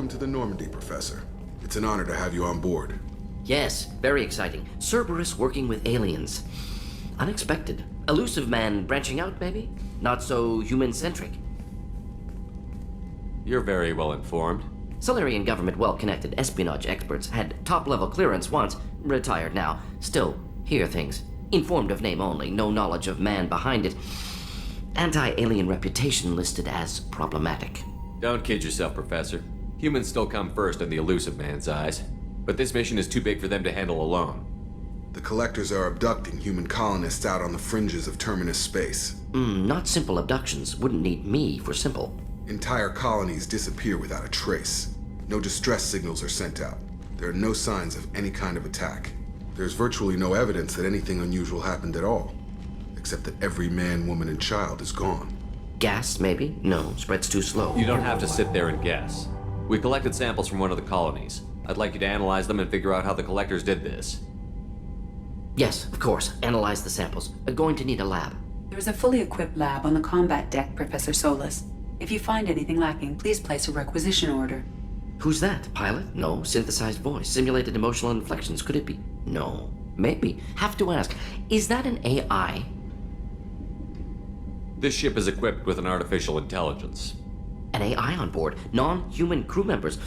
Welcome to the Normandy, Professor. It's an honor to have you on board. Yes, very exciting. Cerberus working with aliens. Unexpected. Elusive man branching out, maybe? Not so human-centric. You're very well informed. Solarian government well-connected espionage experts had top-level clearance once, retired now. Still, hear things. Informed of name only, no knowledge of man behind it. Anti-alien reputation listed as problematic. Don't kid yourself, Professor. Humans still come first in the elusive man's eyes. But this mission is too big for them to handle alone. The Collectors are abducting human colonists out on the fringes of Terminus space. Not simple abductions. Wouldn't need me for simple. Entire colonies disappear without a trace. No distress signals are sent out. There are no signs of any kind of attack. There's virtually no evidence that anything unusual happened at all, except that every man, woman, and child is gone. Gas, maybe? No, spreads too slow. You don't have to sit there and guess. We collected samples from one of the colonies. I'd like you to analyze them and figure out how the Collectors did this. Yes, of course. Analyze the samples. Going to need a lab. There's a fully equipped lab on the combat deck, Professor Solis. If you find anything lacking, please place a requisition order. Who's that? Pilot? No. Synthesized voice. Simulated emotional inflections. Could it be? No. Maybe. Have to ask. Is that an AI? This ship is equipped with an artificial intelligence. An AI on board? Non-human crew members?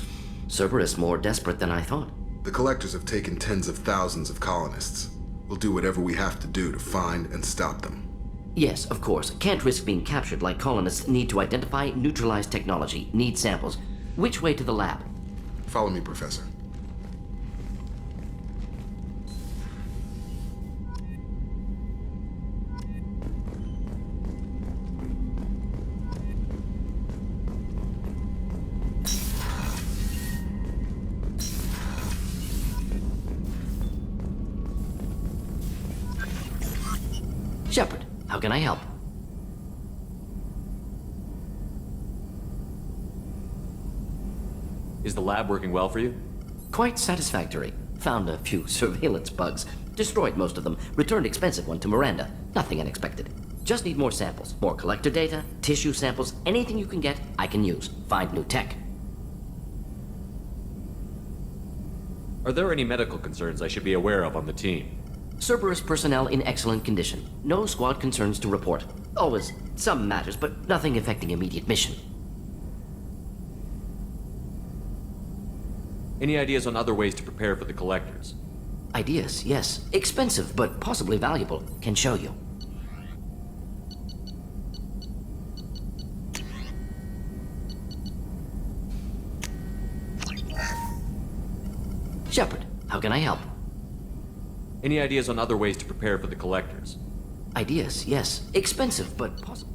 Cerberus more desperate than I thought. The Collectors have taken tens of thousands of colonists. We'll do whatever we have to do to find and stop them. Yes, of course. Can't risk being captured like colonists. Need to identify, neutralize technology. Need samples. Which way to the lab? Follow me, Professor. Shepard, how can I help? Is the lab working well for you? Quite satisfactory. Found a few surveillance bugs. Destroyed most of them. Returned expensive one to Miranda. Nothing unexpected. Just need more samples. More collector data, tissue samples, anything you can get, I can use. Find new tech. Are there any medical concerns I should be aware of on the team? Cerberus personnel in excellent condition. No squad concerns to report. Always some matters, but nothing affecting immediate mission. Any ideas on other ways to prepare for the Collectors? Ideas, yes. Expensive, but possibly valuable. Can show you. Shepard, how can I help? Any ideas on other ways to prepare for the Collectors? Ideas, yes. Expensive, but possible.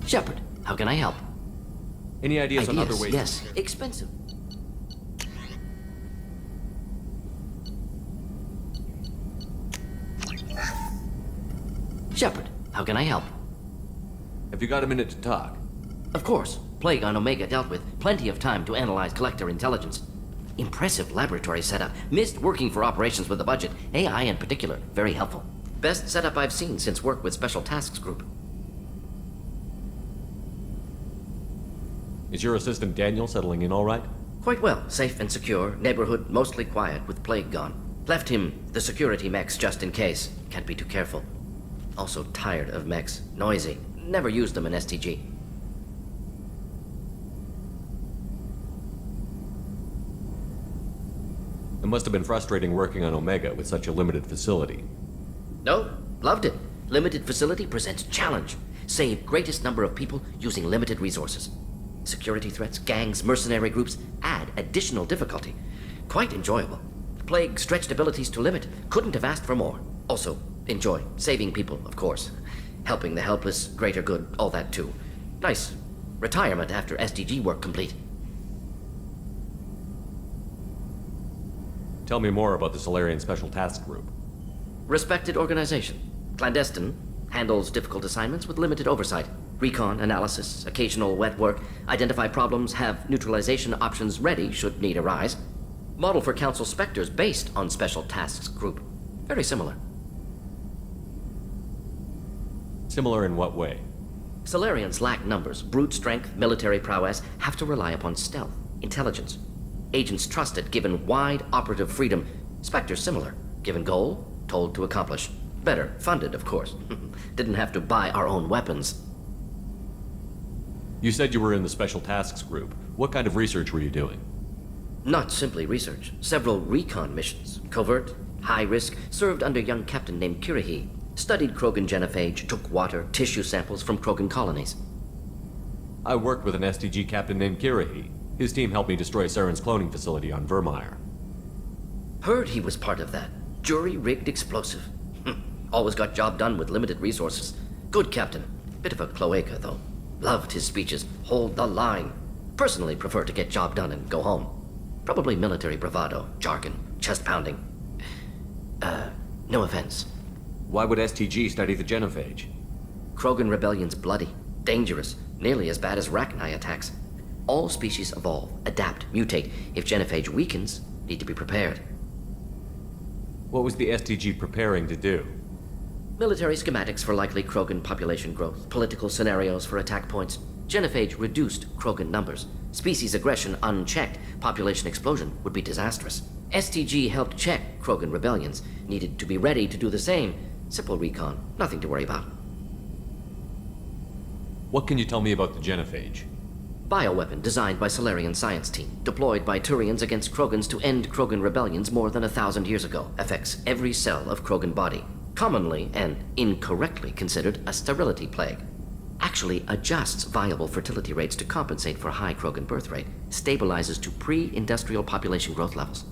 Shepard, how can I help? Any ideas on other ways? Yes. Expensive. Shepard, how can I help? Have you got a minute to talk? Of course. Plague on Omega dealt with. Plenty of time to analyze collector intelligence. Impressive laboratory setup. Missed working for operations with a budget. AI in particular. Very helpful. Best setup I've seen since work with Special Tasks Group. Is your assistant Daniel settling in all right? Quite well. Safe and secure. Neighborhood mostly quiet with Plague gone. Left him the security mechs just in case. Can't be too careful. Also tired of mechs. Noisy. Never used them in STG. It must have been frustrating working on Omega with such a limited facility. No, loved it. Limited facility presents challenge. Save greatest number of people using limited resources. Security threats, gangs, mercenary groups add additional difficulty. Quite enjoyable. Plague stretched abilities to limit. Couldn't have asked for more. Also, enjoy. Saving people, of course. Helping the helpless, greater good, all that too. Nice retirement after SDG work complete. Tell me more about the Solarian Special Task Group. Respected organization. Clandestine. Handles difficult assignments with limited oversight. Recon, analysis, occasional wet work. Identify problems, have neutralization options ready should need arise. Model for Council Spectres based on Special Tasks Group. Very similar. Similar in what way? Solarians lack numbers, brute strength, military prowess, have to rely upon stealth, intelligence. Agents trusted, given wide operative freedom. Spectres similar, given goal, told to accomplish. Better, funded, of course. Didn't have to buy our own weapons. You said you were in the Special Tasks Group. What kind of research were you doing? Not simply research. Several recon missions. Covert, high risk, served under a young captain named Kirahi. Studied Krogan genophage, took water, tissue samples from Krogan colonies. I worked with an STG captain named Kirahi. His team helped me destroy Saren's cloning facility on Vermeer. Heard he was part of that. Jury-rigged explosive. Always got job done with limited resources. Good captain. Bit of a cloaca, though. Loved his speeches. Hold the line. Personally prefer to get job done and go home. Probably military bravado, jargon, chest pounding. No offense. Why would STG study the genophage? Krogan rebellion's bloody, dangerous, nearly as bad as Rachni attacks. All species evolve, adapt, mutate. If genophage weakens, need to be prepared. What was the STG preparing to do? Military schematics for likely Krogan population growth, political scenarios for attack points. Genophage reduced Krogan numbers. Species aggression unchecked, population explosion would be disastrous. STG helped check Krogan rebellions, needed to be ready to do the same. Simple recon, nothing to worry about. What can you tell me about the genophage? Bioweapon designed by Solarian science team, deployed by Turians against Krogans to end Krogan rebellions more than 1,000 years ago. Affects every cell of Krogan body. Commonly and incorrectly considered a sterility plague. Actually adjusts viable fertility rates to compensate for high Krogan birth rate. Stabilizes to pre-industrial population growth levels.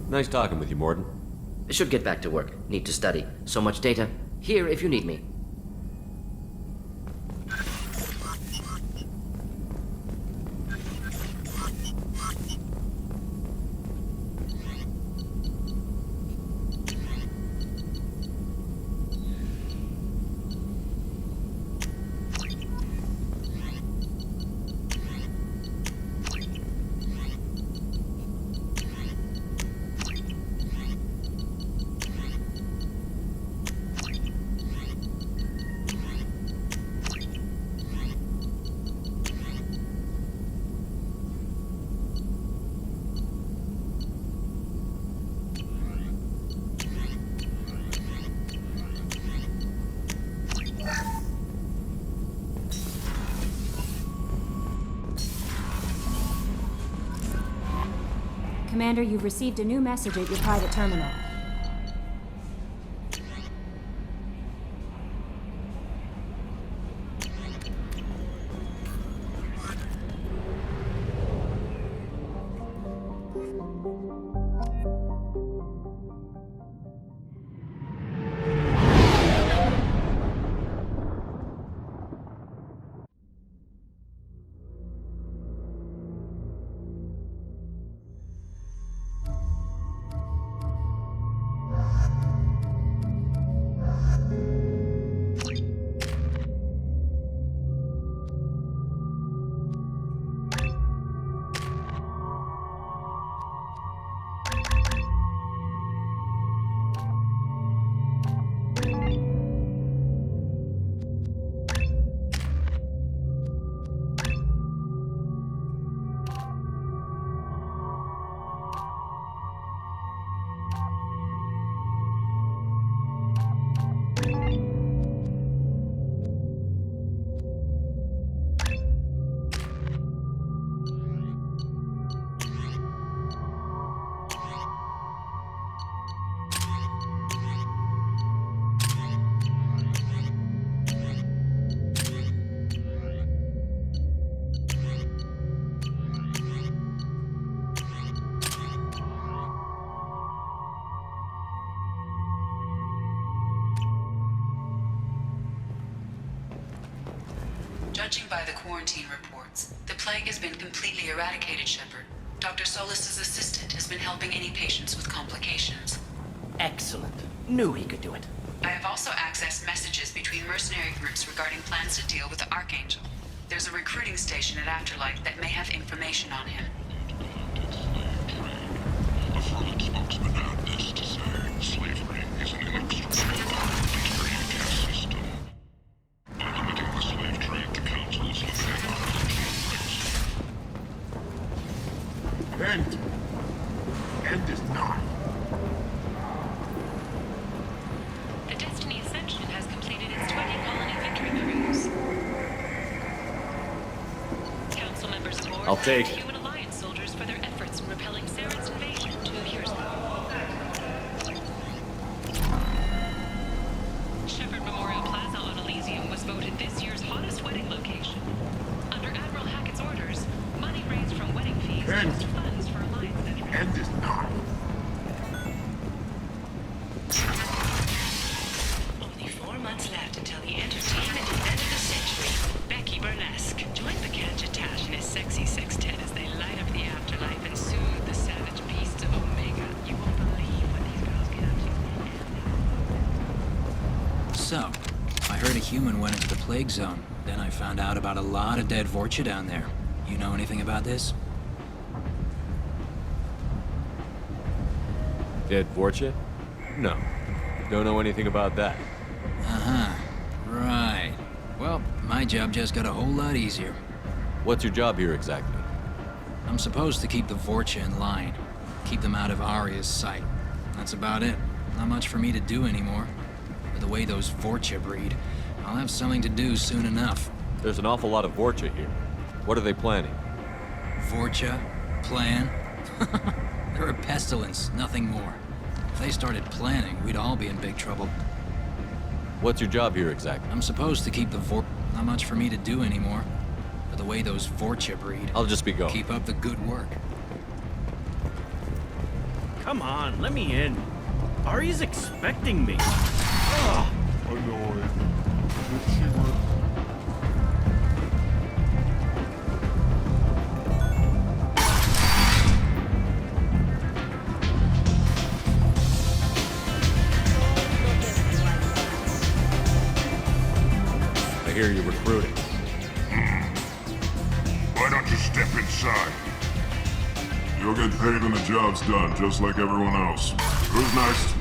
Nice talking with you, Morden. Should get back to work. Need to study. So much data. Here if you need me. Commander, you've received a new message at your private terminal. Judging by the quarantine reports, the plague has been completely eradicated, Shepard. Dr. Solis's assistant has been helping any patients with complications. Excellent. Knew he could do it. I have also accessed messages between mercenary groups regarding plans to deal with the Archangel. There's a recruiting station at Afterlight that may have information on him. spokesman had this to say. Slavery is an inextricable part of the free caste system. By limiting the slave trade, the council is limiting our cultural rights. End is not. The Destiny Ascension has completed its 20 colony victory cruise. Council members aboard I'll take thanked it. Human Alliance soldiers for their efforts in repelling Saren's invasion 2 years ago. Shepherd Memorial Plaza on Elysium was voted this year's hottest wedding location. Under Admiral Hackett's orders, money raised from wedding fees goes to funds for Alliance veterans. End is not. Only 4 months left until the entertainment event of the century, Becky Burlesque. Join the Kanchatash and his sexy sextet as they light up the afterlife and soothe the savage beasts of Omega. You won't believe what these girls get up to. So, I heard a human went into the plague zone. Then I found out about a lot of dead Vorcha down there. You know anything about this? Dead Vorcha? No. Don't know anything about that. Uh-huh. Right. Well, my job just got a whole lot easier. What's your job here exactly? I'm supposed to keep the Vorcha in line. Keep them out of Arya's sight. That's about it. Not much for me to do anymore. But the way those Vorcha breed, I'll have something to do soon enough. There's an awful lot of Vorcha here. What are they planning? Vorcha? Plan? They're a pestilence, nothing more. If they started planning, we'd all be in big trouble. What's your job here exactly? I'm supposed to keep the Not much for me to do anymore. But the way those Vorcha breed, I'll just be going. keep up the good work. Come on, let me in. Ari's expecting me. Annoying. Did she I hear you're recruiting. Why don't you step inside? You'll get paid when the job's done, just like everyone else. Who's next?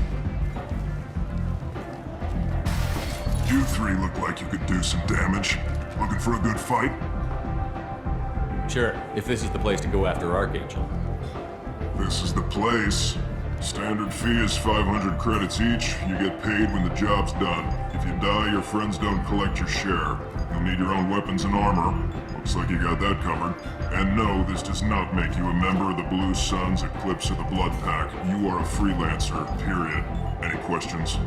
You three look like you could do some damage. Looking for a good fight? Sure, if this is the place to go after Archangel. This is the place. Standard fee is 500 credits each. You get paid when the job's done. If you die, your friends don't collect your share. You'll need your own weapons and armor. Looks like you got that covered. And no, this does not make you a member of the Blue Suns Eclipse of the Blood Pack. You are a freelancer, period. Any questions?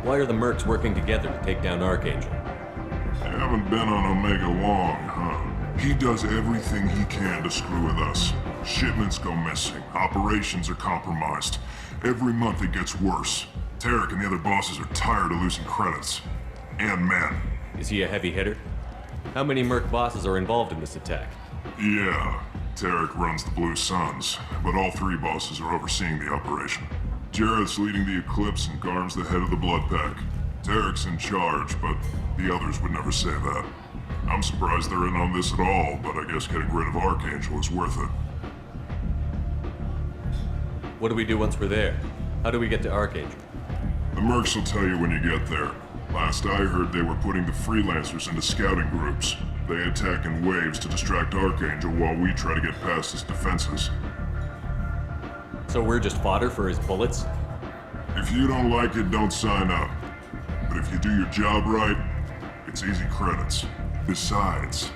Why are the mercs working together to take down Archangel? You haven't been on Omega long, huh? He does everything he can to screw with us. Shipments go missing. Operations are compromised. Every month it gets worse. Tarek and the other bosses are tired of losing credits. And men. Is he a heavy hitter? How many merc bosses are involved in this attack? Yeah, Tarek runs the Blue Suns, but all three bosses are overseeing the operation. Jarrett's leading the Eclipse and Garm's the head of the Blood Pack. Tarek's in charge, but the others would never say that. I'm surprised they're in on this at all, but I guess getting rid of Archangel is worth it. What do we do once we're there? How do we get to Archangel? The mercs will tell you when you get there. Last I heard, they were putting the freelancers into scouting groups. They attack in waves to distract Archangel while we try to get past his defenses. So we're just fodder for his bullets? If you don't like it, don't sign up. But if you do your job right, it's easy credits. Besides,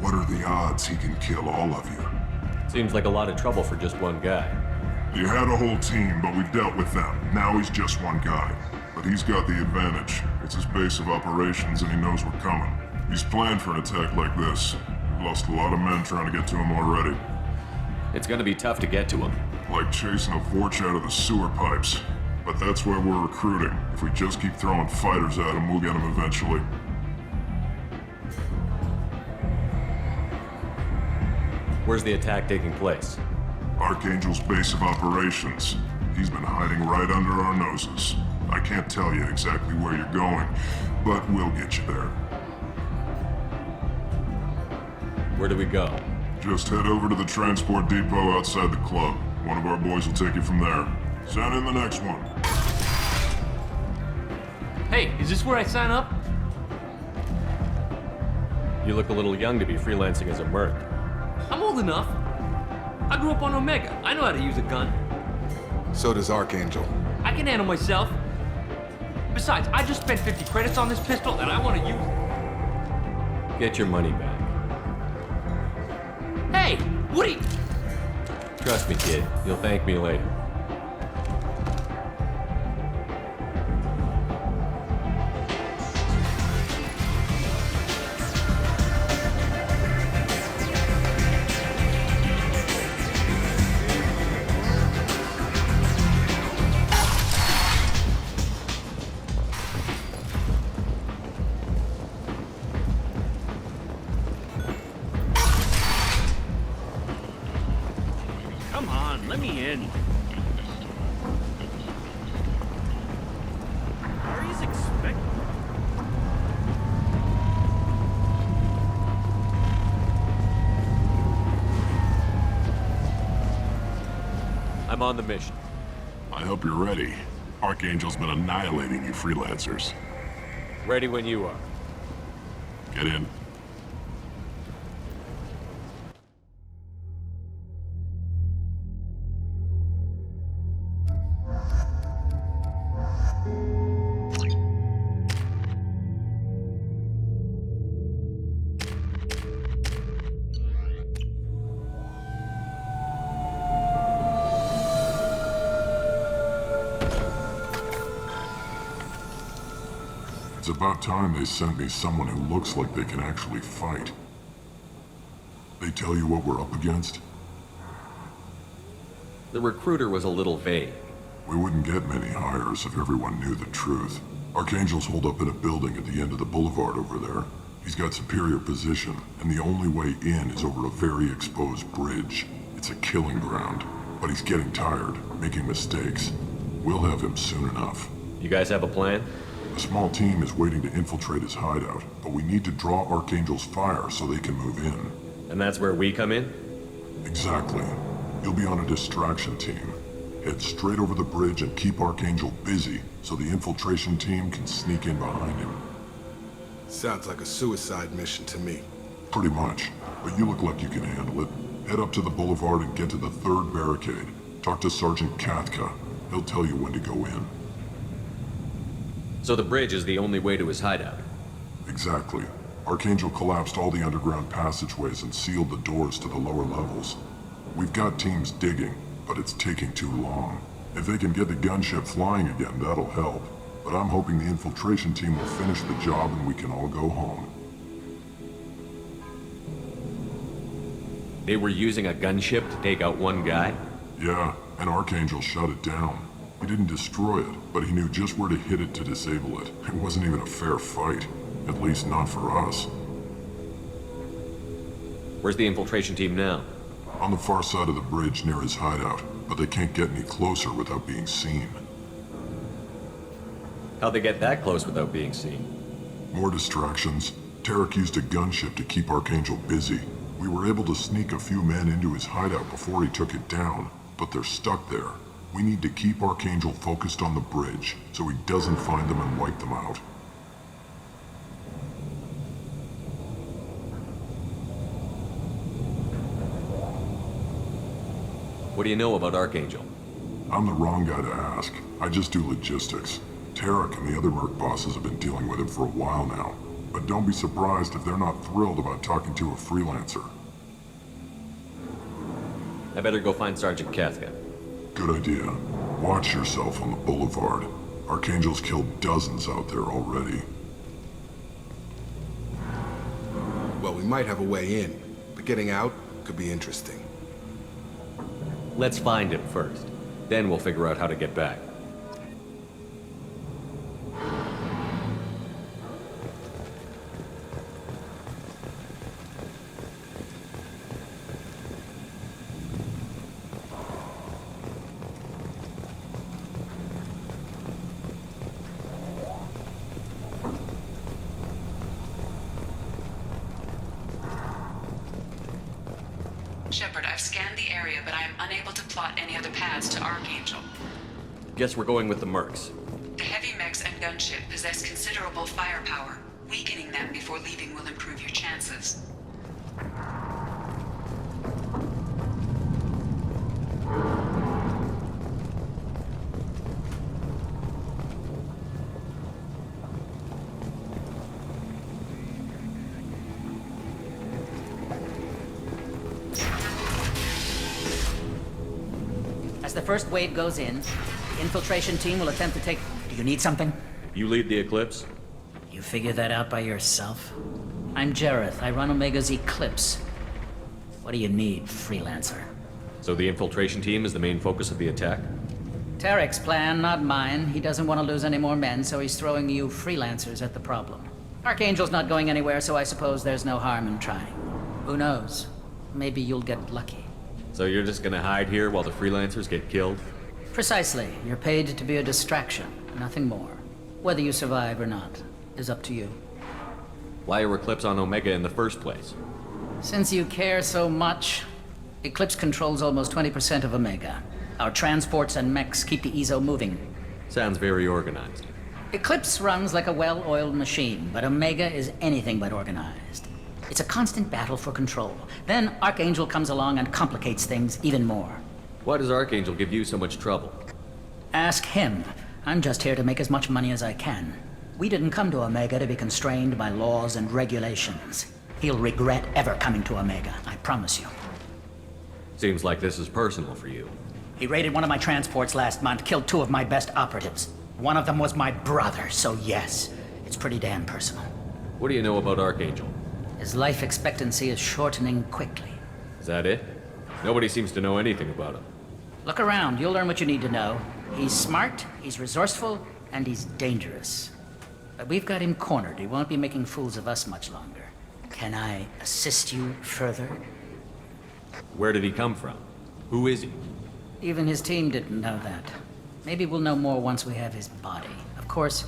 what are the odds he can kill all of you? Seems like a lot of trouble for just one guy. You had a whole team, but we dealt with them. Now he's just one guy. But he's got the advantage. It's his base of operations and he knows we're coming. He's planned for an attack like this. We've lost a lot of men trying to get to him already. It's gonna be tough to get to him. Like chasing a Vorch out of the sewer pipes. But that's why we're recruiting. If we just keep throwing fighters at him, we'll get him eventually. Where's the attack taking place? Archangel's base of operations. He's been hiding right under our noses. I can't tell you exactly where you're going, but we'll get you there. Where do we go? Just head over to the transport depot outside the club. One of our boys will take you from there. Send in the next one. Hey, is this where I sign up? You look a little young to be freelancing as a merc. I'm old enough. I grew up on Omega. I know how to use a gun. So does Archangel. I can handle myself. Besides, I just spent 50 credits on this pistol and I want to use it. Get your money back. Hey, what are you... Trust me, kid. You'll thank me later. Come on, let me in. Ari's expecting... I'm on the mission. I hope you're ready. Archangel's been annihilating you freelancers. Ready when you are. Get in. It's about time they sent me someone who looks like they can actually fight. They tell you what we're up against? The recruiter was a little vague. We wouldn't get many hires if everyone knew the truth. Archangel's holed up in a building at the end of the boulevard over there. He's got superior position, and the only way in is over a very exposed bridge. It's a killing ground, but he's getting tired, making mistakes. We'll have him soon enough. You guys have a plan? A small team is waiting to infiltrate his hideout, but we need to draw Archangel's fire so they can move in. And that's where we come in? Exactly. You'll be on a distraction team. Head straight over the bridge and keep Archangel busy so the infiltration team can sneak in behind him. Sounds like a suicide mission to me. Pretty much, but you look like you can handle it. Head up to the boulevard and get to the third barricade. Talk to Sergeant Katka. He'll tell you when to go in. So the bridge is the only way to his hideout? Exactly. Archangel collapsed all the underground passageways and sealed the doors to the lower levels. We've got teams digging, but it's taking too long. If they can get the gunship flying again, that'll help. But I'm hoping the infiltration team will finish the job and we can all go home. They were using a gunship to take out one guy? Yeah, and Archangel shut it down. He didn't destroy it, but he knew just where to hit it to disable it. It wasn't even a fair fight. At least not for us. Where's the infiltration team now? On the far side of the bridge near his hideout, but they can't get any closer without being seen. How'd they get that close without being seen? More distractions. Tarek used a gunship to keep Archangel busy. We were able to sneak a few men into his hideout before he took it down, but they're stuck there. We need to keep Archangel focused on the bridge, so he doesn't find them and wipe them out. What do you know about Archangel? I'm the wrong guy to ask. I just do logistics. Tarek and the other merc bosses have been dealing with him for a while now. But don't be surprised if they're not thrilled about talking to a freelancer. I better go find Sergeant Katka. Good idea. Watch yourself on the boulevard. Archangel's killed dozens out there already. Well, we might have a way in, but getting out could be interesting. Let's find him first. Then we'll figure out how to get back. Shepard, I've scanned the area, but I am unable to slot any other paths to Archangel. Guess we're going with the mercs. The heavy mechs and gunship possess considerable firepower. Weakening them before leaving will improve your chances. As the first wave goes in, the infiltration team will attempt to take... Do you need something? You lead the Eclipse? You figure that out by yourself? I'm Jareth. I run Omega's Eclipse. What do you need, freelancer? So the infiltration team is the main focus of the attack? Tarek's plan, not mine. He doesn't want to lose any more men, so he's throwing you freelancers at the problem. Archangel's not going anywhere, so I suppose there's no harm in trying. Who knows? Maybe you'll get lucky. So you're just gonna hide here while the freelancers get killed? Precisely. You're paid to be a distraction, nothing more. Whether you survive or not is up to you. Why are Eclipse on Omega in the first place? Since you care so much, Eclipse controls almost 20% of Omega. Our transports and mechs keep the EZO moving. Sounds very organized. Eclipse runs like a well-oiled machine, but Omega is anything but organized. It's a constant battle for control. Then Archangel comes along and complicates things even more. Why does Archangel give you so much trouble? Ask him. I'm just here to make as much money as I can. We didn't come to Omega to be constrained by laws and regulations. He'll regret ever coming to Omega, I promise you. Seems like this is personal for you. He raided one of my transports last month, killed 2 of my best operatives. One of them was my brother, so yes, it's pretty damn personal. What do you know about Archangel? His life expectancy is shortening quickly. Is that it? Nobody seems to know anything about him. Look around, you'll learn what you need to know. He's smart, he's resourceful, and he's dangerous. But we've got him cornered. He won't be making fools of us much longer. Can I assist you further? Where did he come from? Who is he? Even his team didn't know that. Maybe we'll know more once we have his body. Of course,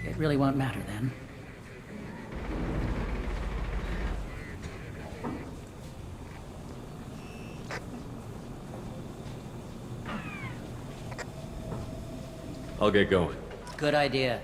it really won't matter then. I'll get going. Good idea.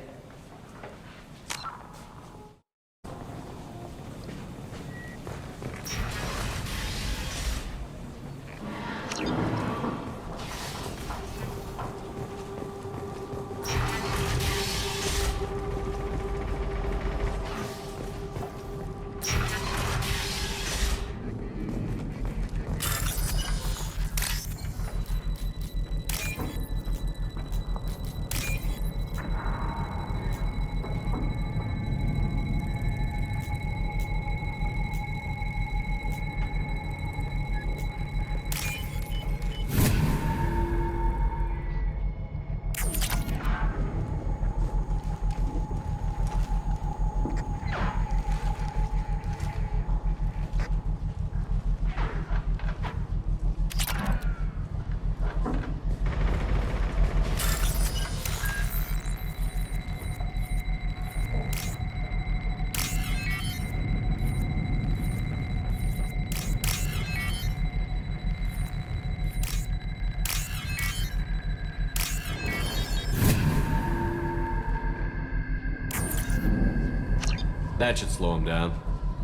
That should slow him down.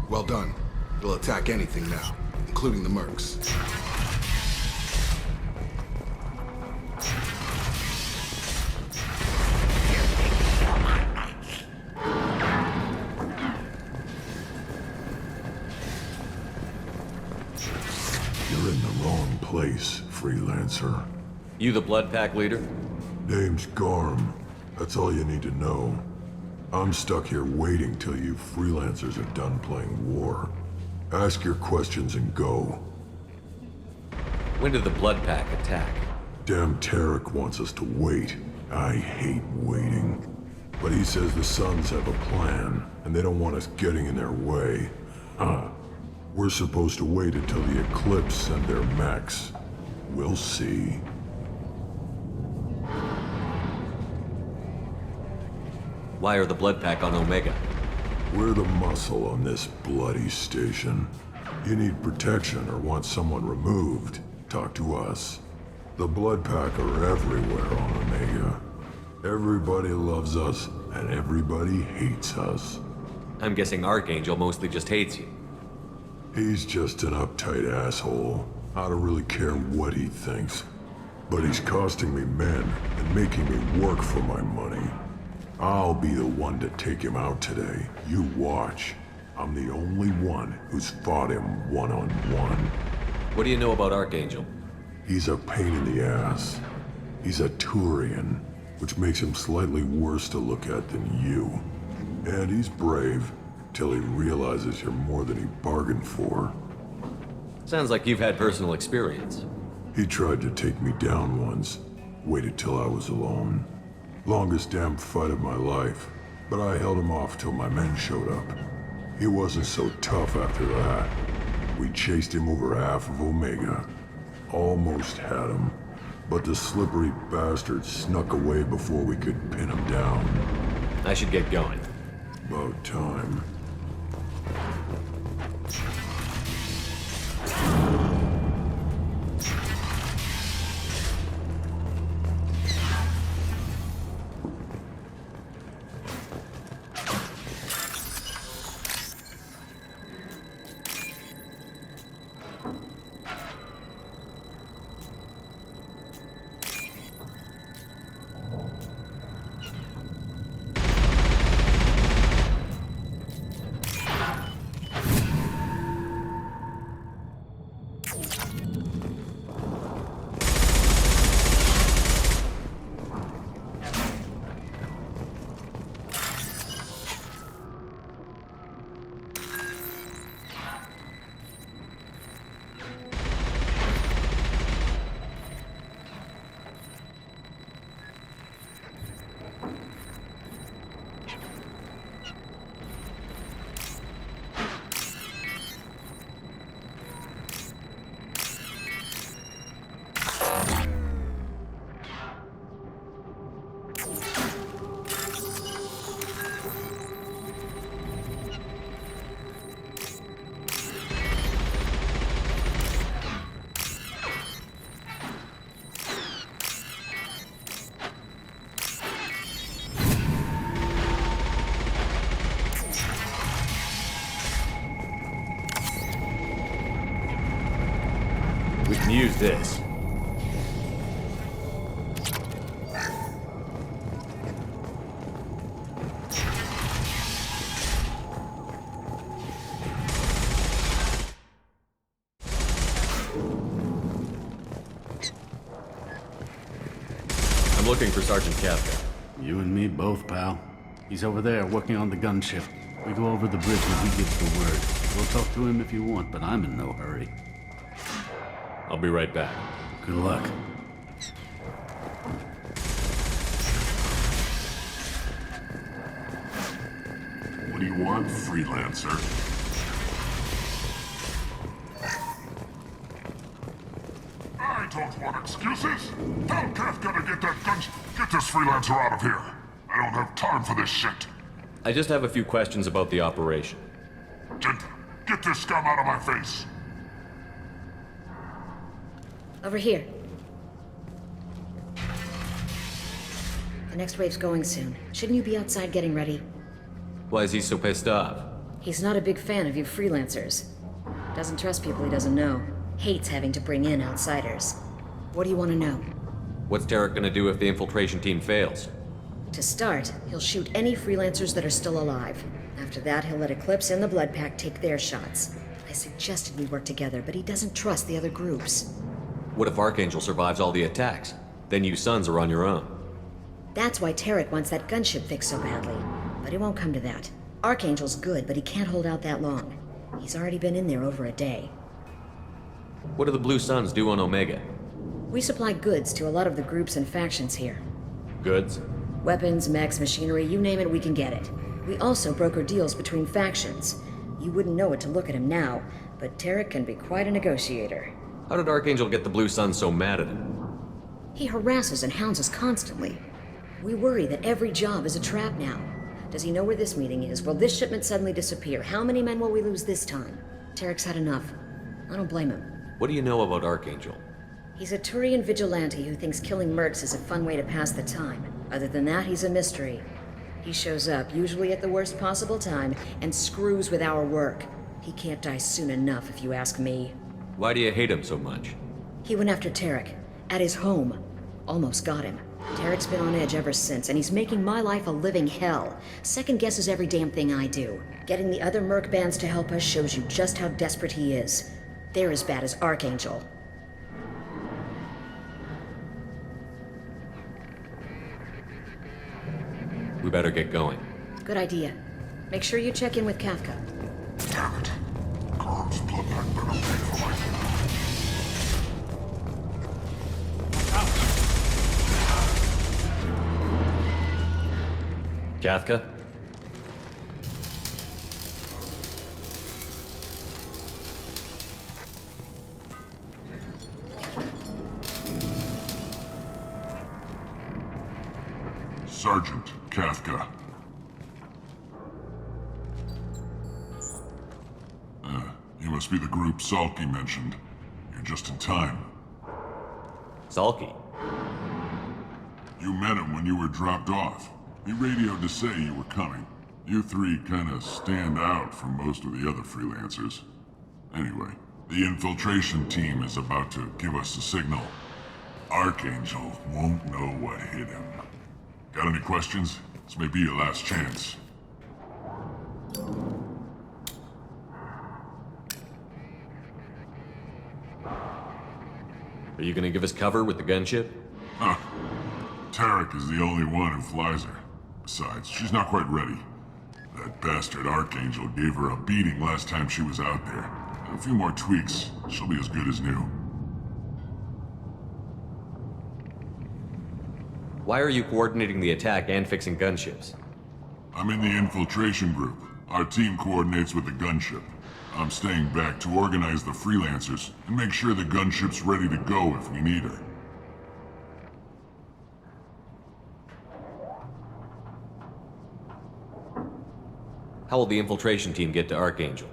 Well done. It'll attack anything now, including the mercs. You're in the wrong place, freelancer. You the Blood Pack leader? Name's Garm. That's all you need to know. I'm stuck here waiting till you freelancers are done playing war. Ask your questions and go. When did the Blood Pack attack? Damn Tarek wants us to wait. I hate waiting. But he says the Sons have a plan, and they don't want us getting in their way. We're supposed to wait until the Eclipse send their mechs. We'll see. Why are the Blood Pack on Omega? We're the muscle on this bloody station. You need protection or want someone removed, talk to us. The Blood Pack are everywhere on Omega. Everybody loves us, and everybody hates us. I'm guessing Archangel mostly just hates you. He's just an uptight asshole. I don't really care what he thinks. But he's costing me men and making me work for my money. I'll be the one to take him out today. You watch. I'm the only one who's fought him one-on-one. What do you know about Archangel? He's a pain in the ass. He's a Turian, which makes him slightly worse to look at than you. And he's brave, till he realizes you're more than he bargained for. Sounds like you've had personal experience. He tried to take me down once, waited till I was alone. Longest damn fight of my life, but I held him off till my men showed up. He wasn't so tough after that. We chased him over half of Omega. Almost had him, but the slippery bastard snuck away before we could pin him down. I should get going. About time. We can use this. I'm looking for Sergeant Kafka. You and me both, pal. He's over there working on the gunship. We go over the bridge when he gives the word. We'll talk to him if you want, but I'm in no hurry. I'll be right back. Good luck. What do you want, freelancer? I don't want excuses. Tell Kafka to get this freelancer out of here. I don't have time for this shit. I just have a few questions about the operation. Genta, get this scum out of my face. Over here. The next wave's going soon. Shouldn't you be outside getting ready? Why is he so pissed off? He's not a big fan of you freelancers. Doesn't trust people he doesn't know. Hates having to bring in outsiders. What do you want to know? What's Tarek gonna do if the infiltration team fails? To start, he'll shoot any freelancers that are still alive. After that, he'll let Eclipse and the Blood Pack take their shots. I suggested we work together, but he doesn't trust the other groups. What if Archangel survives all the attacks? Then you sons are on your own. That's why Tarek wants that gunship fixed so badly. But it won't come to that. Archangel's good, but he can't hold out that long. He's already been in there over a day. What do the Blue Suns do on Omega? We supply goods to a lot of the groups and factions here. Goods? Weapons, mechs, machinery, you name it, we can get it. We also broker deals between factions. You wouldn't know it to look at him now, but Tarek can be quite a negotiator. How did Archangel get the Blue Suns so mad at him? He harasses and hounds us constantly. We worry that every job is a trap now. Does he know where this meeting is? Will this shipment suddenly disappear? How many men will we lose this time? Tarek's had enough. I don't blame him. What do you know about Archangel? He's a Turian vigilante who thinks killing mercs is a fun way to pass the time. Other than that, he's a mystery. He shows up, usually at the worst possible time, and screws with our work. He can't die soon enough, if you ask me. Why do you hate him so much? He went after Tarek, at his home. Almost got him. Tarek's been on edge ever since, and he's making my life a living hell. Second guesses every damn thing I do. Getting the other merc bands to help us shows you just how desperate he is. They're as bad as Archangel. We better get going. Good idea. Make sure you check in with Kafka. Damn it. Carm's bloodline better pay for my Kafka? Sergeant Kafka. You must be the group Salky mentioned. You're just in time. Salky? You met him when you were dropped off. He radioed to say you were coming. You three kinda stand out from most of the other freelancers. Anyway, the infiltration team is about to give us the signal. Archangel won't know what hit him. Got any questions? This may be your last chance. Are you gonna give us cover with the gunship? Huh. Tarek is the only one who flies her. Besides, she's not quite ready. That bastard Archangel gave her a beating last time she was out there. A few more tweaks, she'll be as good as new. Why are you coordinating the attack and fixing gunships? I'm in the infiltration group. Our team coordinates with the gunship. I'm staying back to organize the freelancers and make sure the gunship's ready to go if we need her. How will the infiltration team get to Archangel?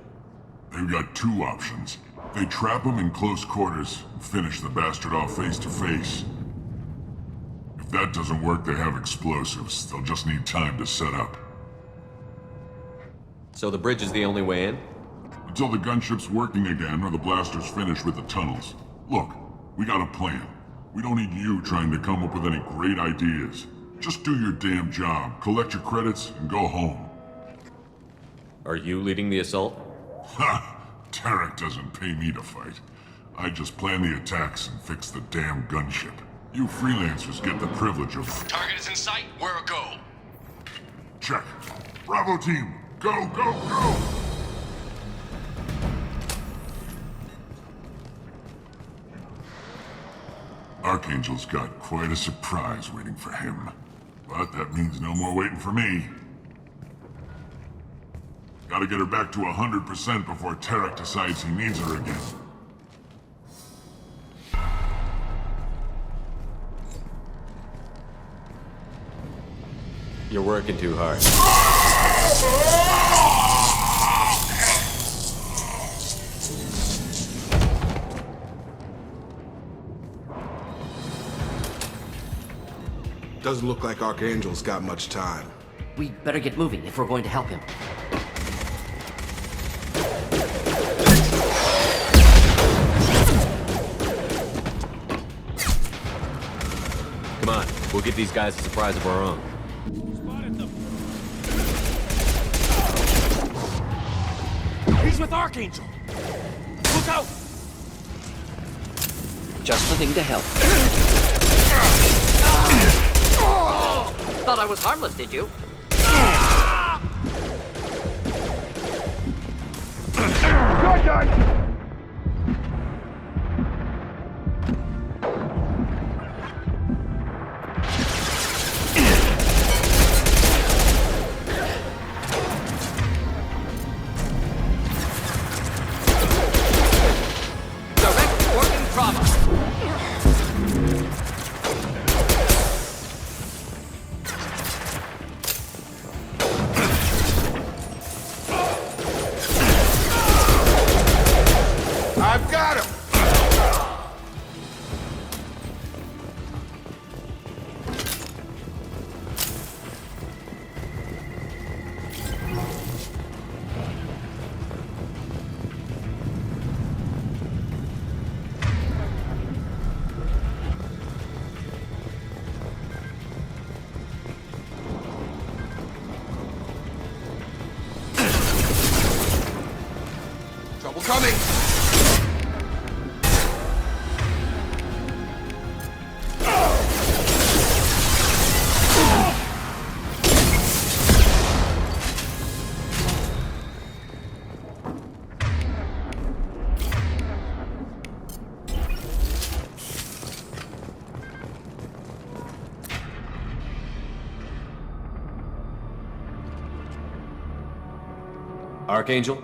They've got two options. They trap him in close quarters and finish the bastard off face to face. If that doesn't work, they have explosives. They'll just need time to set up. So the bridge is the only way in? Until the gunship's working again or the blasters finish with the tunnels. Look, we got a plan. We don't need you trying to come up with any great ideas. Just do your damn job, collect your credits, and go home. Are you leading the assault? Ha! Tarek doesn't pay me to fight. I just plan the attacks and fix the damn gunship. You freelancers get the privilege of... Target is in sight. Where a go? Check. Bravo team! Go, go, go! Archangel's got quite a surprise waiting for him. But that means no more waiting for me. Gotta get her back to 100% before Tarek decides he needs her again. You're working too hard. Doesn't look like Archangel's got much time. We'd better get moving if we're going to help him. Come on, we'll give these guys a surprise of our own. Spotted them. He's with Archangel. Look out! Just the thing to help. Thought I was harmless, did you? Good guy! Direct organ trauma. coming! Archangel?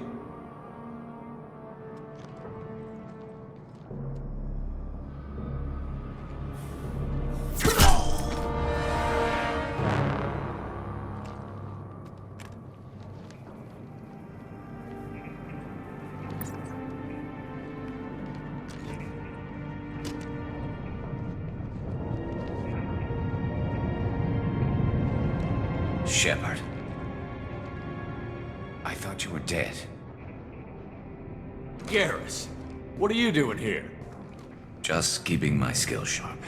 Shepard. I thought you were dead. Garrus, what are you doing here? Just keeping my skills sharp.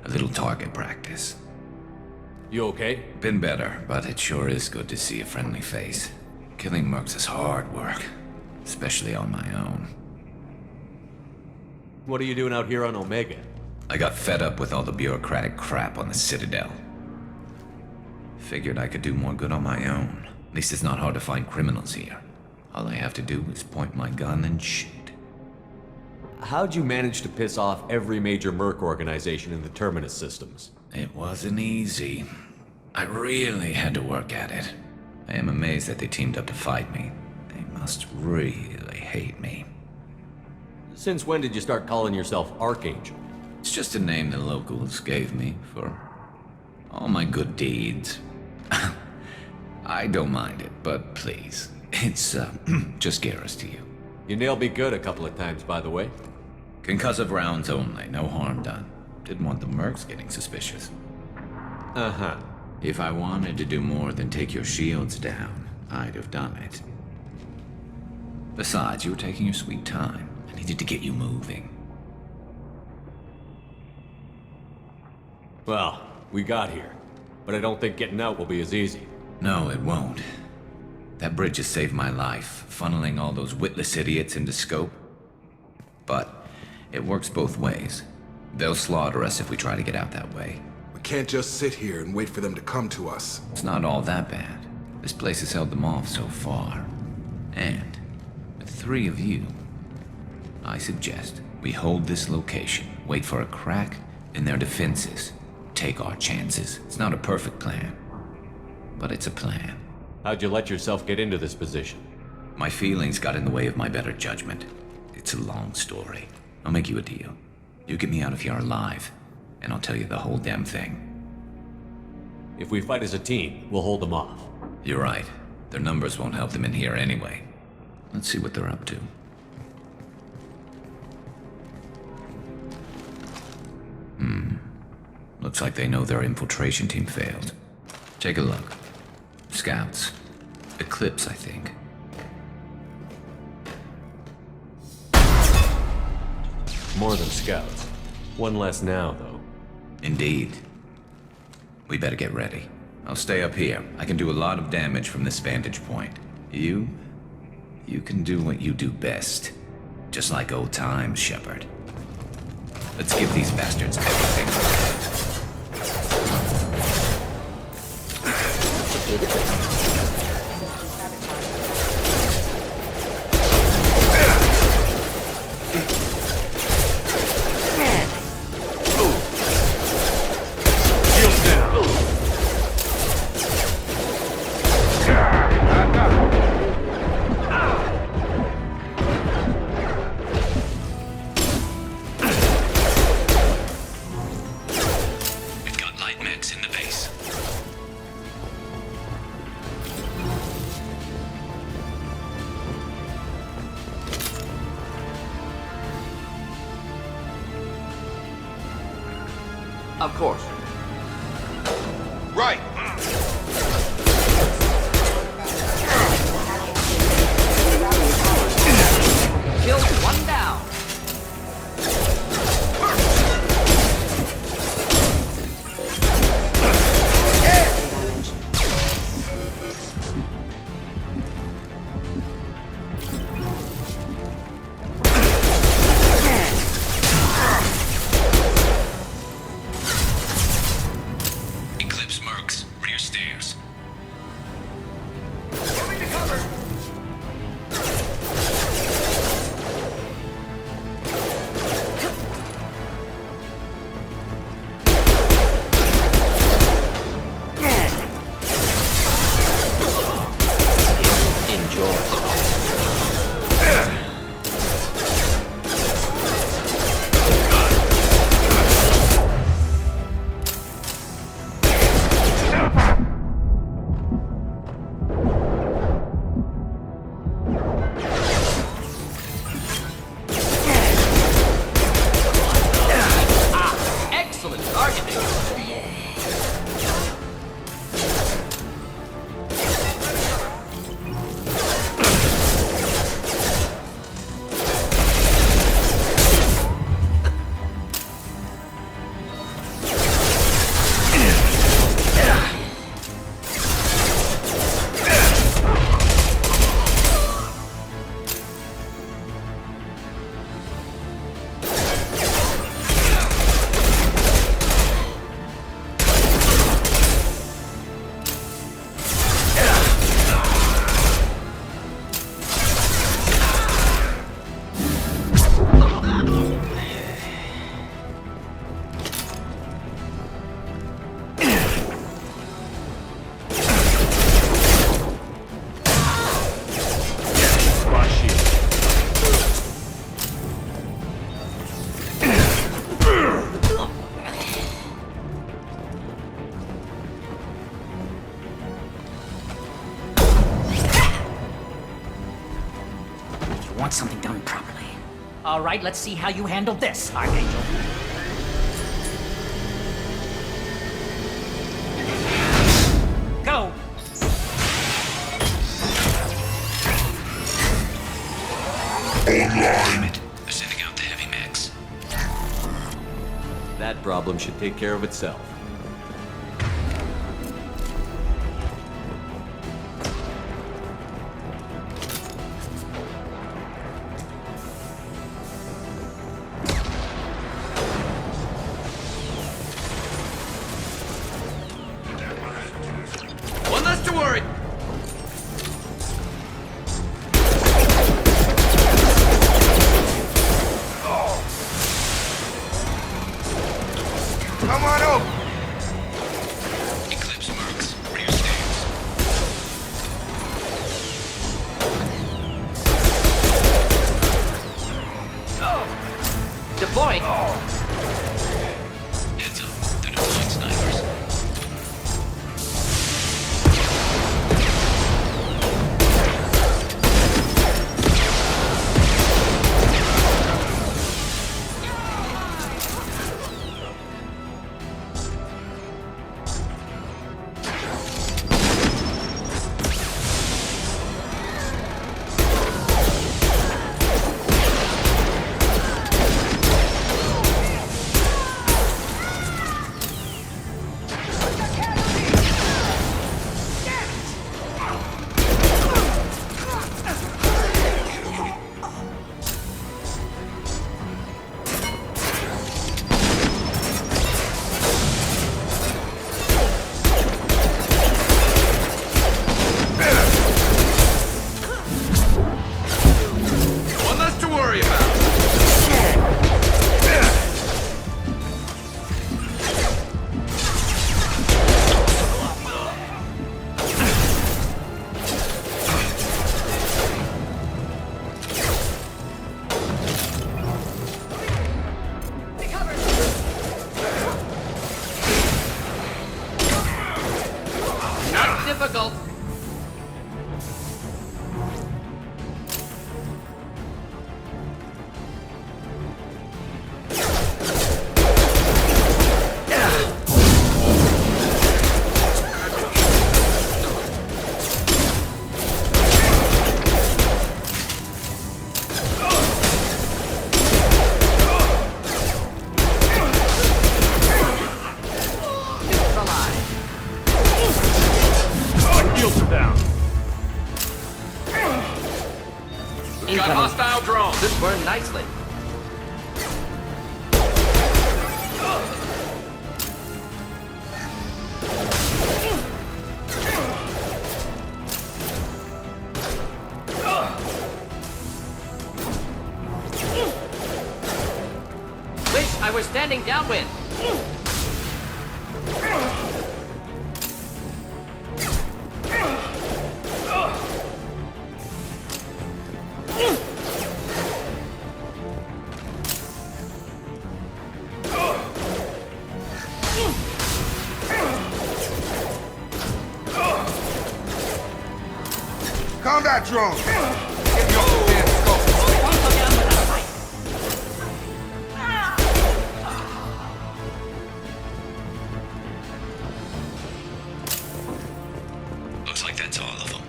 A little target practice. You okay? Been better, but it sure is good to see a friendly face. Killing mercs is hard work, especially on my own. What are you doing out here on Omega? I got fed up with all the bureaucratic crap on the Citadel. Figured I could do more good on my own. At least it's not hard to find criminals here. All I have to do is point my gun and shoot. How'd you manage to piss off every major merc organization in the Terminus systems? It wasn't easy. I really had to work at it. I am amazed that they teamed up to fight me. They must really hate me. Since when did you start calling yourself Archangel? It's just a name the locals gave me for all my good deeds. I don't mind it, but please, it's just Garrus to you. You nailed me good a couple of times, by the way. Concussive rounds only, no harm done. Didn't want the mercs getting suspicious. Uh-huh. If I wanted to do more than take your shields down, I'd have done it. Besides, you were taking your sweet time. I needed to get you moving. Well, we got here, but I don't think getting out will be as easy. No, it won't. That bridge has saved my life, funneling all those witless idiots into scope. But it works both ways. They'll slaughter us if we try to get out that way. We can't just sit here and wait for them to come to us. It's not all that bad. This place has held them off so far. And with 3 of you, I suggest we hold this location, wait for a crack in their defenses, take our chances. It's not a perfect plan, but it's a plan. How'd you let yourself get into this position? My feelings got in the way of my better judgment. It's a long story. I'll make you a deal. You get me out of here alive, and I'll tell you the whole damn thing. If we fight as a team, we'll hold them off. You're right. Their numbers won't help them in here anyway. Let's see what they're up to. Looks like they know their infiltration team failed. Take a look. Scouts. Eclipse, I think. More than scouts. One less now, though. Indeed. We better get ready. I'll stay up here. I can do a lot of damage from this vantage point. You can do what you do best. Just like old times, Shepard. Let's give these bastards everything. Of course. Right. Killed one down. want something done properly. All right, let's see how you handle this, Archangel. Go! Damn it. They're sending out the heavy mechs. That problem should take care of itself. One less to worry. Come on over. Eclipse marks. Rear stance. Deploying. Heads up. They're deploying snipers. One less to worry about. Not difficult. Shields are down. Got hostile drones. This burned nicely. Wish I were standing downwind. Combat drone. Give me your command scope. Looks like that's all of them.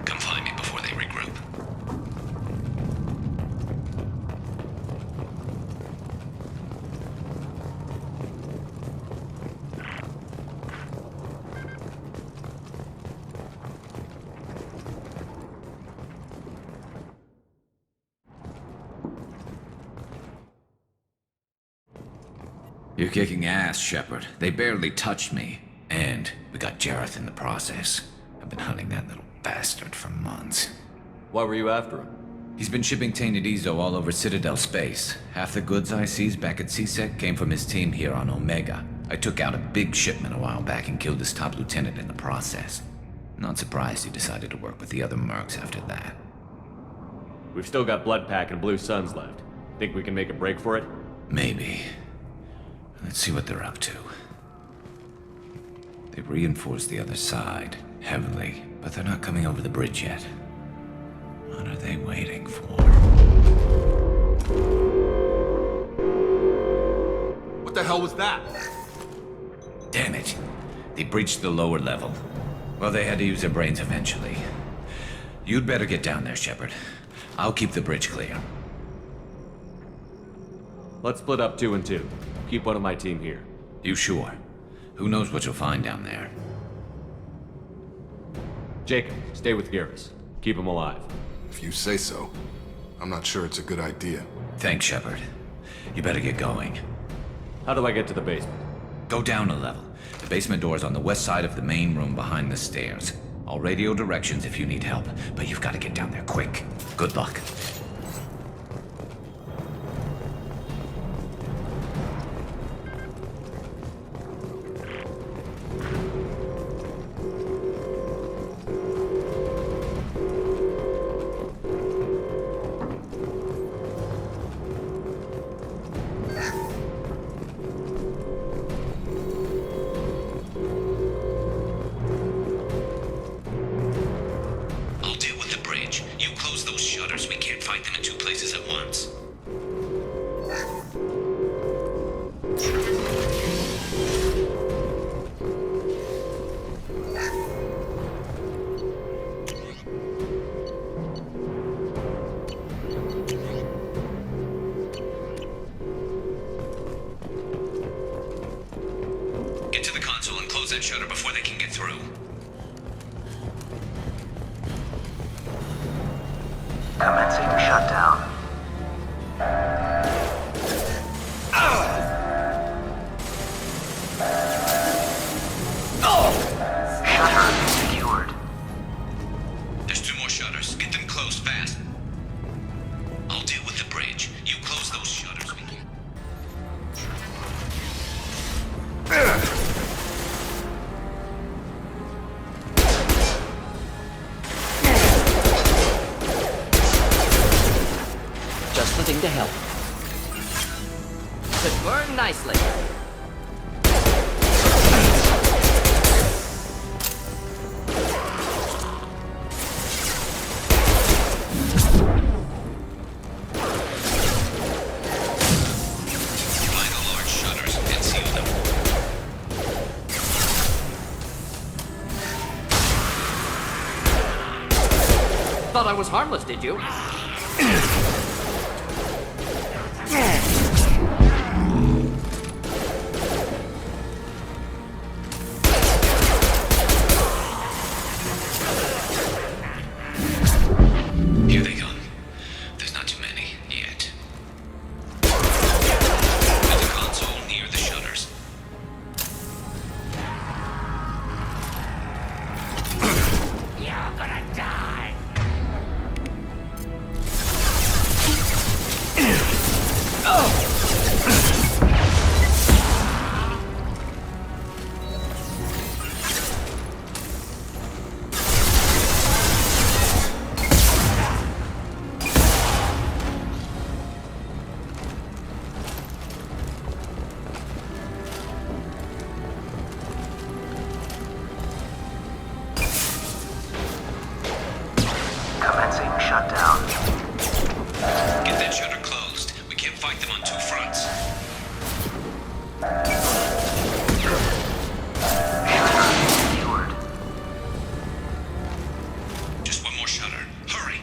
Come find me before they regroup. You're kicking ass, Shepard. They barely touched me. And we got Jareth in the process. I've been hunting that little bastard for months. Why were you after him? He's been shipping tainted Ezo all over Citadel space. Half the goods I seized back at CSEC came from his team here on Omega. I took out a big shipment a while back and killed his top lieutenant in the process. Not surprised he decided to work with the other mercs after that. We've still got Bloodpack and Blue Suns left. Think we can make a break for it? Maybe. Let's see what they're up to. They've reinforced the other side, heavily, but they're not coming over the bridge yet. What are they waiting for? What the hell was that? Damn it. They breached the lower level. Well, they had to use their brains eventually. You'd better get down there, Shepard. I'll keep the bridge clear. Let's split up 2 and 2. Keep one of my team here. You sure? Who knows what you'll find down there? Jacob, stay with Garrus. Keep him alive. If you say so. I'm not sure it's a good idea. Thanks, Shepard. You better get going. How do I get to the basement? Go down a level. The basement door is on the west side of the main room behind the stairs. I'll radio directions if you need help, but you've got to get down there quick. Good luck. Get to the console and close that shutter before they can get through. Commencing shutdown. Shutter secured. There's 2 more shutters. Get them closed fast. I'll deal with the bridge. You close those shutters. Just the thing to help. Could burn nicely. Find the large shutters and seal them. Thought I was harmless, did you? Here they come. There's not too many yet. At the console near the shutters. You're gonna die! Commencing shutdown. Get that shutter closed. We can't fight them on 2 fronts. Shutter secured. Just 1 more shutter. Hurry!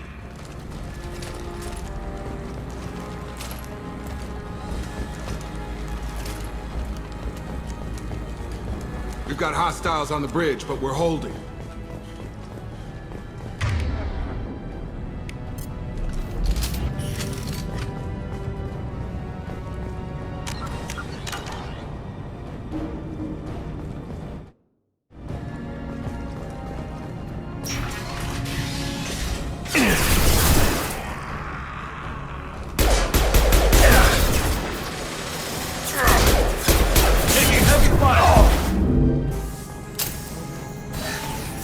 We've got hostiles on the bridge, but we're holding.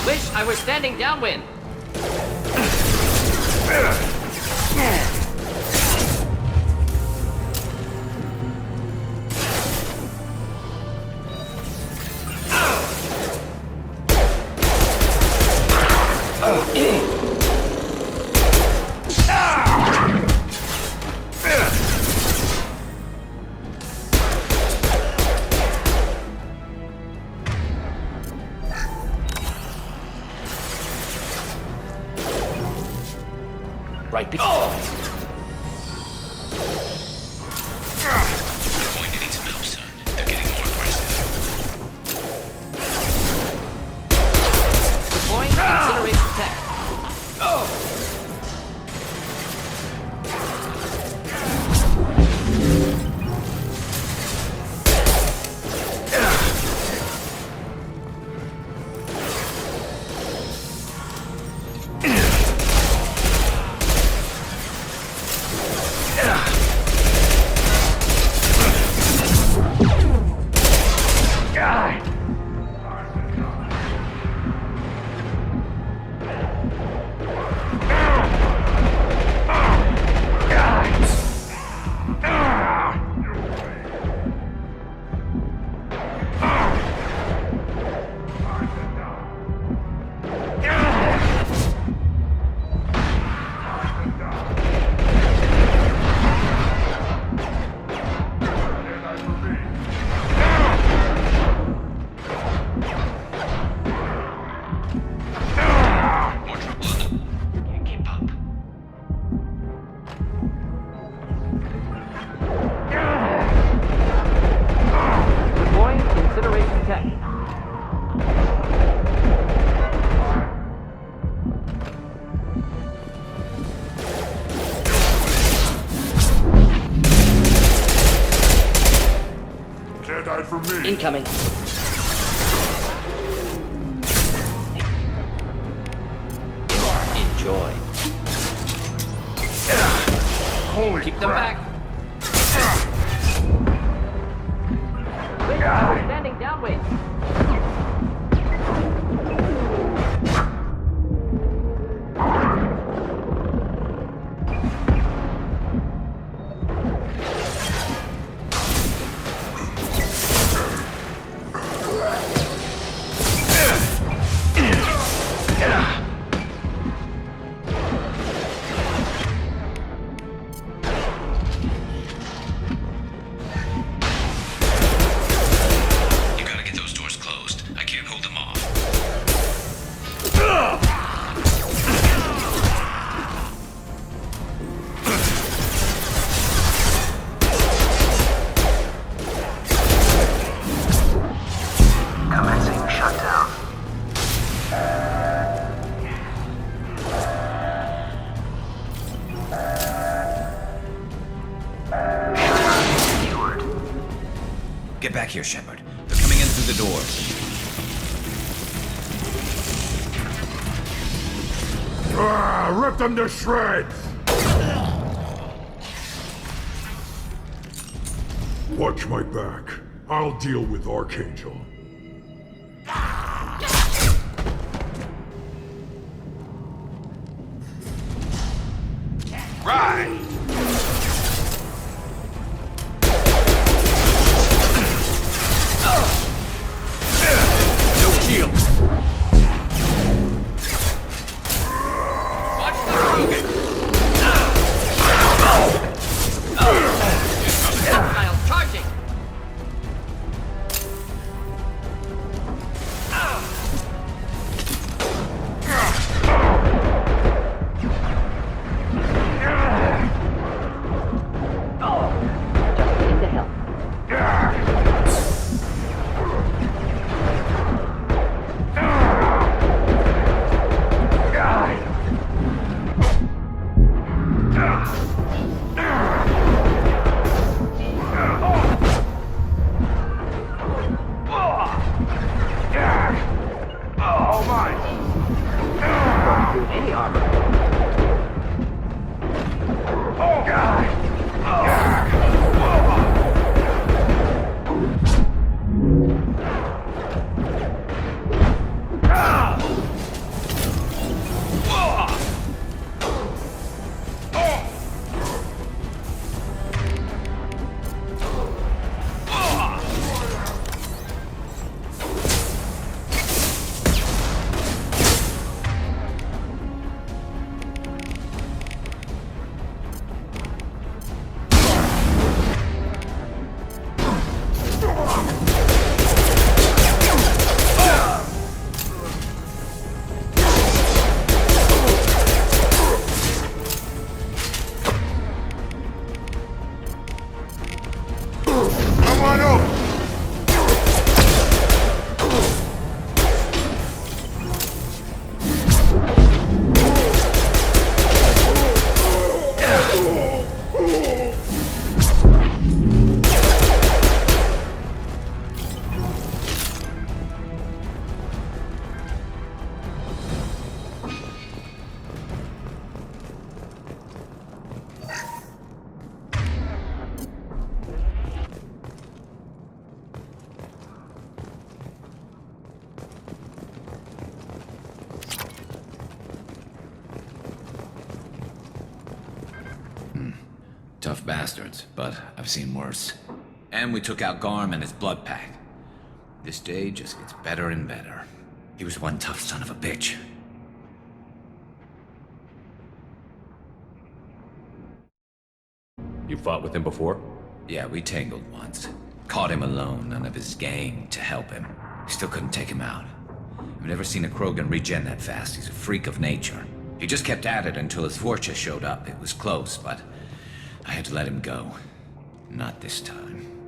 Wish I were standing downwind. right before. You're going to need some help, son. They're getting more aggressive. Deploying incineration tech. Incoming. Enjoy. Holy Keep them crap. back. Standing downwind. Get back here, Shepard. They're coming in through the doors. Rip them to shreds! Watch my back. I'll deal with Archangel. Right! Tough bastards, but I've seen worse. And we took out Garm and his blood pack. This day just gets better and better. He was one tough son of a bitch. You fought with him before? Yeah, we tangled once. Caught him alone, none of his gang to help him. Still couldn't take him out. I've never seen a Krogan regen that fast. He's a freak of nature. He just kept at it until his Vorcha showed up. It was close, but I had to let him go. Not this time.